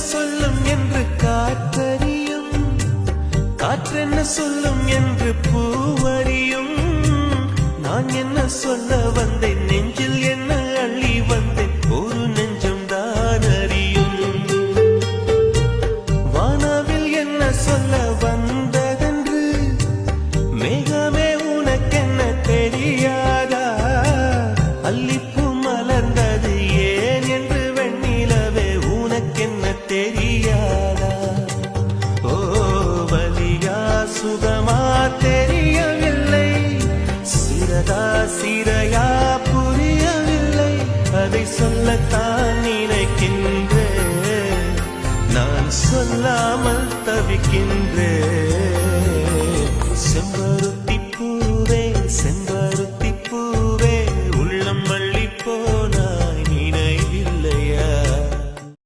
சொல்லும் என்று காற்றறியும், காற்றென்ன சொல்லும் என்று பூவறியும். நான் என்ன சொல்ல வந்தேன், நெஞ்சில் என்ன அள்ளி வந்தேன், ஒரு நெஞ்சம் தான் அறியும். வானவில் என்ன சொல்ல வந்ததென்று மேகமே உனக்கென்ன தெரியாதா? அல்லிப்பூ மலர்ந்தது ஏன் என்று வெண்ணிலவே உனக்கென்ன தெரியாதா? ஓ வலியா சுகமா தெரியவில்லை, சிறதா சிறையா புரியவில்லை. அதை சொல்லத்தான் நினைக்கின்றேன், நான் சொல்லாமல் தவிக்கின்றேன்.